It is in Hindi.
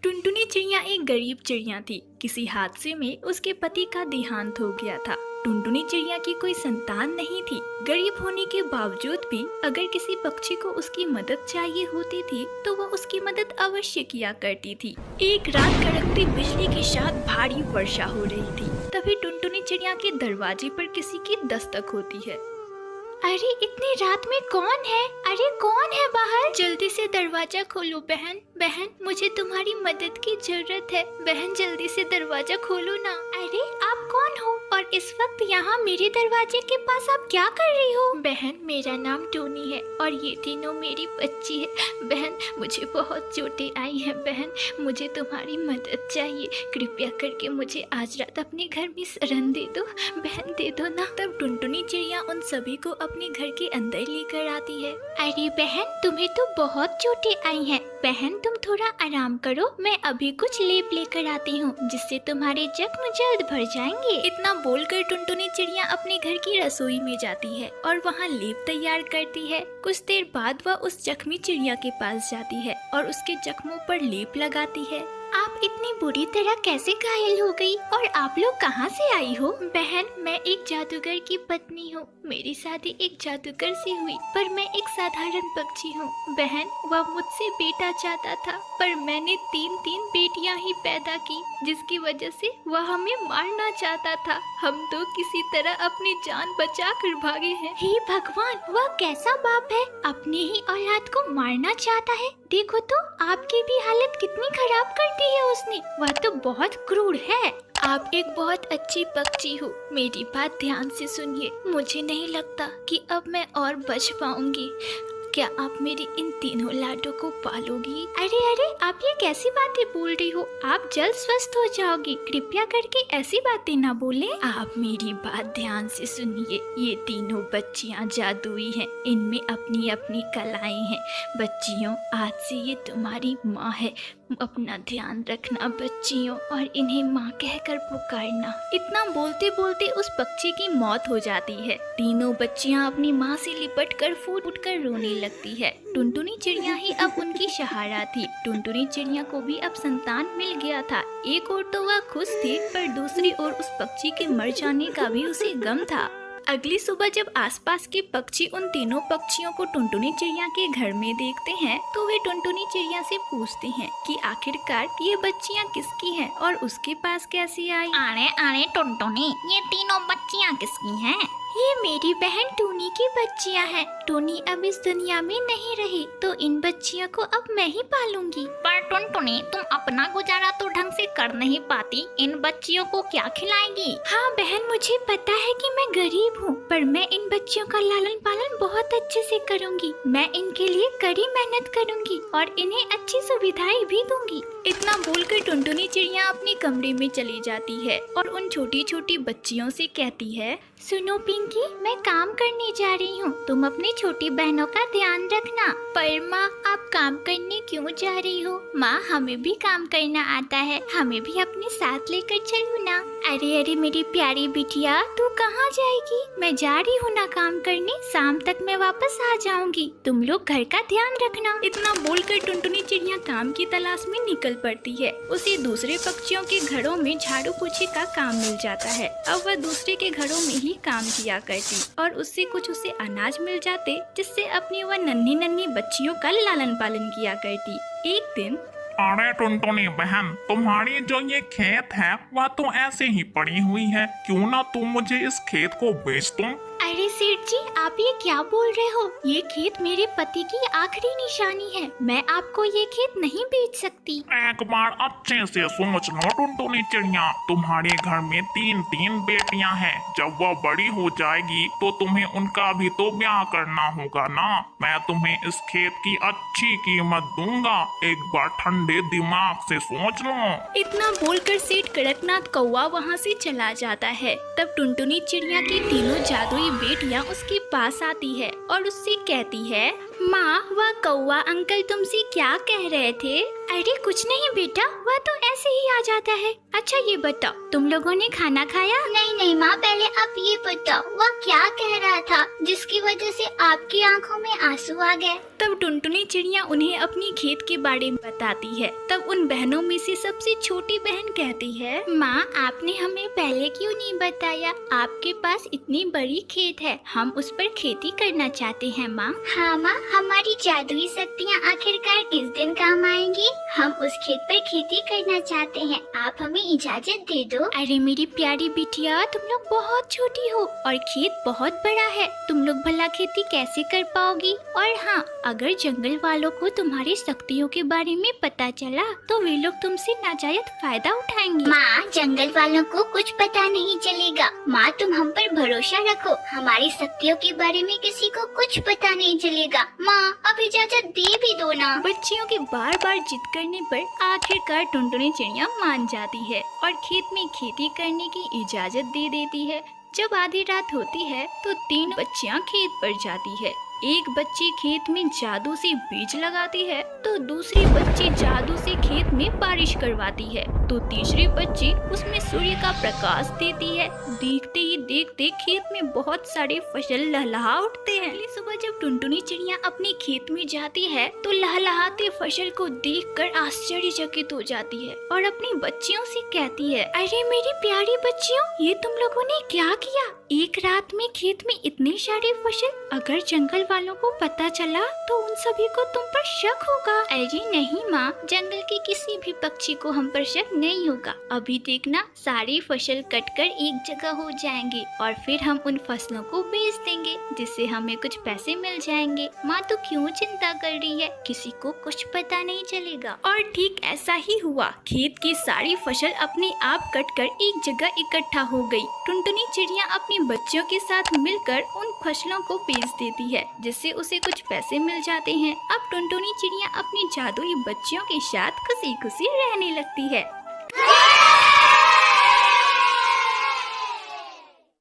टुनटुनी चिड़िया एक गरीब चिड़िया थी। किसी हादसे में उसके पति का देहांत हो गया था। टुनटुनी चिड़िया की कोई संतान नहीं थी। गरीब होने के बावजूद भी अगर किसी पक्षी को उसकी मदद चाहिए होती थी तो वह उसकी मदद अवश्य किया करती थी। एक रात कड़कती बिजली के साथ भारी वर्षा हो रही थी। तभी टुनटुनी चिड़िया के दरवाजे पर किसी की दस्तक होती है। अरे इतनी रात में कौन है? अरे कौन है बाहर? जल्दी से दरवाजा खोलो बहन। बहन मुझे तुम्हारी मदद की जरूरत है। बहन जल्दी से दरवाजा खोलो ना। अरे आप कौन हो और इस वक्त यहाँ मेरे दरवाजे के पास आप क्या कर रही हो? बहन मेरा नाम टोनी है और ये तीनों मेरी बच्ची है। बहन मुझे बहुत चोटें आई हैं। बहन मुझे तुम्हारी मदद चाहिए। कृपया करके मुझे आज रात अपने घर में शरण दे दो। बहन दे दो ना। तब टुनटुनी चिड़िया उन सभी को अपने घर के अंदर लेकर आती है। अरे बहन तुम्हें तो बहुत चोटें आई हैं। बहन तुम थोड़ा आराम करो, मैं अभी कुछ लेप लेकर आती हूँ जिससे तुम्हारे जख्म जल्द भर जाएंगे। इतना बोलकर टुनटुनी चिड़िया अपने घर की रसोई में जाती है और वहाँ लेप तैयार करती है। कुछ देर बाद वह उस जख्मी चिड़िया के पास जाती है और उसके जख्मों पर लेप लगाती है। आप इतनी बुरी तरह कैसे घायल हो गई और आप लोग कहाँ से आई हो? बहन मैं एक जादूगर की पत्नी हूँ। मेरी शादी एक जादूगर से हुई पर मैं एक साधारण पक्षी हूँ। बहन वह मुझसे बेटा चाहता था पर मैंने तीन बेटियाँ ही पैदा की जिसकी वजह से वह हमें मारना चाहता था। हम तो किसी तरह अपनी जान बचा कर भागे हैं। हे भगवान, वह कैसा बाप है, अपने ही औलाद को मारना चाहता है। देखो तो आपकी भी हालत कितनी खराब कर दी है उसने। वह तो बहुत क्रूर है। आप एक बहुत अच्छी पक्षी हो, मेरी बात ध्यान से सुनिए। मुझे नहीं लगता कि अब मैं और बच पाऊंगी। क्या आप मेरी इन तीनों लाडों को पालोगी? अरे आप ये कैसी बातें बोल रही हो? आप जल्द स्वस्थ हो जाओगी। कृपया करके ऐसी बातें ना बोलें। आप मेरी बात ध्यान से सुनिए। ये तीनों बच्चियां जादुई हैं। इनमें अपनी अपनी कलाएं हैं। बच्चियों आज से ये तुम्हारी माँ है। अपना ध्यान रखना बच्चियों और इन्हें माँ कहकर पुकारना। इतना बोलते बोलते उस पक्षी की मौत हो जाती है। तीनों बच्चियां अपनी माँ से लिपट कर फूट फूट कर रोने लगती है। टुनटुनी चिड़िया ही अब उनकी सहारा थी। टुनटुनी चिड़िया को भी अब संतान मिल गया था। एक ओर तो वह खुश थी पर दूसरी ओर उस पक्षी के मर जाने का भी उसे गम था। अगली सुबह जब आसपास के पक्षी उन तीनों पक्षियों को टुनटुनी चिड़िया के घर में देखते हैं तो वे टुनटुनी चिड़िया से पूछते हैं कि आखिरकार ये बच्चियाँ किसकी हैं और उसके पास कैसे आई। अरे टुनटुनी, ये तीनों बच्चियाँ किसकी हैं? ये मेरी बहन टूनी की बच्चियाँ हैं। टूनी अब इस दुनिया में नहीं रही तो इन बच्चियों को अब मैं ही पालूंगी। पर टुनटुनी तुम अपना गुजारा तो ढंग से कर नहीं पाती, इन बच्चियों को क्या खिलाएंगी? हाँ बहन, मुझे पता है कि मैं गरीब हूँ पर मैं इन बच्चियों का लालन पालन बहुत अच्छे से करूँगी। मैं इनके लिए कड़ी मेहनत करूँगी और इन्हें अच्छी सुविधाएं भी दूंगी। इतना बोलकर टुनटुनी चिड़िया अपने कमरे में चली जाती है और उन छोटी छोटी बच्चियों से कहती है, सुनो पिंकी, मैं काम करने जा रही हूँ, तुम अपनी छोटी बहनों का ध्यान रखना। पर माँ आप काम करने क्यों जा रही हो? माँ हमें भी काम करना आता है, हमें भी अपने साथ लेकर चलो ना। अरे मेरी प्यारी बिटिया, तू कहाँ जाएगी? मैं जा रही हूँ ना काम करने, शाम तक मैं वापस आ जाऊंगी। तुम लोग घर का ध्यान रखना। इतना बोलकर टुनटुनी चिड़िया काम की तलाश में निकल पड़ती है। उसे दूसरे पक्षियों के घरों में झाड़ू पोछे का काम मिल जाता है। अब वह दूसरे के घरों में ही काम किया करती और उससे कुछ उसे अनाज मिल जाते जिससे अपनी वह नन्ही नन्ही बच्चियों का लालन पालन किया करती। एक दिन, अरे टुनटुनी बहन, तुम्हारी जो ये खेत है वह तो ऐसे ही पड़ी हुई है, क्यों ना तुम मुझे इस खेत को बेच दो? अरे सेठ जी, आप ये क्या बोल रहे हो? ये खेत मेरे पति की आखिरी निशानी है। मैं आपको ये खेत नहीं बेच सकती। एक बार अच्छे से सोच लो टुनटुनी चिड़िया, तुम्हारे घर में तीन बेटियां हैं। जब वह बड़ी हो जाएगी तो तुम्हें उनका भी तो ब्याह करना होगा ना। मैं तुम्हें इस खेत की अच्छी कीमत दूंगा, एक बार ठंडे दिमाग से सोच लो। इतना बोलकर सेठ कड़कनाथ कौवा वहाँ से चला जाता है। तब टुनटुनी चिड़िया की तीनों जादुई बेटियां उसके पास आती है और उससे कहती है, माँ, वह कौवा अंकल तुमसे क्या कह रहे थे? अरे कुछ नहीं बेटा, वह तो ऐसे ही आ जाता है। अच्छा ये बताओ, तुम लोगों ने खाना खाया? नहीं नहीं माँ, पहले आप ये बताओ वह क्या कह रहा था जिसकी वजह से आपकी आंखों में आंसू आ गए? तब टुनटुनी चिड़िया उन्हें अपनी खेत के बारे में बताती है। तब उन बहनों में से सबसे छोटी बहन कहती है, माँ, आपने हमें पहले क्यों नहीं बताया? आपके पास इतनी बड़ी खेत है, हम उस पर खेती करना चाहते हैं माँ। हाँ माँ, हमारी जादुई शक्तियाँ आखिरकार किस दिन काम आएंगी? हम उस खेत पर खेती करना चाहते हैं, आप हमें इजाजत दे दो। अरे मेरी प्यारी बिटिया, तुम लोग बहुत छोटी हो और खेत बहुत बड़ा है, तुम लोग भला खेती कैसे कर पाओगी? और हाँ, अगर जंगल वालों को तुम्हारी शक्तियों के बारे में पता चला तो वे लोग तुमसे नाजायज फायदा उठाएंगे। माँ, जंगल वालों को कुछ पता नहीं चलेगा। माँ, तुम हम पर भरोसा रखो, हमारी शक्तियों के बारे में किसी को कुछ पता नहीं चलेगा। माँ, अब इजाजत दे भी दो ना। बच्चियों के बार बार जिद करने पर आखिरकार टुनटुनी चिड़िया मान जाती है और खेत में खेती करने की इजाजत दे देती है। जब आधी रात होती है तो 3 बच्चियां खेत पर जाती है। एक बच्ची खेत में जादू से बीज लगाती है, तो दूसरी बच्ची जादू से खेत में बारिश करवाती है, तो तीसरी बच्ची उसमें सूर्य का प्रकाश देती है। देखते ही देखते खेत में बहुत सारे फसल लहलहा उठते हैं। अगली सुबह जब टुनटुनी चिड़िया अपने खेत में जाती है तो लहलहाते फसल को देखकर आश्चर्यचकित हो जाती है और अपनी बच्चियों से कहती है, अरे मेरी प्यारी बच्चियों, ये तुम लोगों ने क्या किया? एक रात में खेत में इतने सारे फसल, अगर जंगल वालों को पता चला तो उन सभी को तुम पर शक होगा। अरे नहीं माँ, जंगल के किसी भी पक्षी को हम पर शक नहीं होगा। अभी देखना, सारी फसल कटकर एक जगह हो जाएंगे और फिर हम उन फसलों को बेच देंगे, जिससे हमें कुछ पैसे मिल जाएंगे। माँ तो क्यों चिंता कर रही है, किसी को कुछ पता नहीं चलेगा। और ठीक ऐसा ही हुआ। खेत की सारी फसल अपने आप कटकर एक जगह इकट्ठा हो गई। टुनटुनी चिड़िया अपने बच्चों के साथ मिलकर उन फसलों को बेच देती है, जिससे उसे कुछ पैसे मिल जाते हैं। अब टुनटुनी चिड़िया अपनी जादुई बच्चियों के साथ खुशी खुशी रहने लगती है।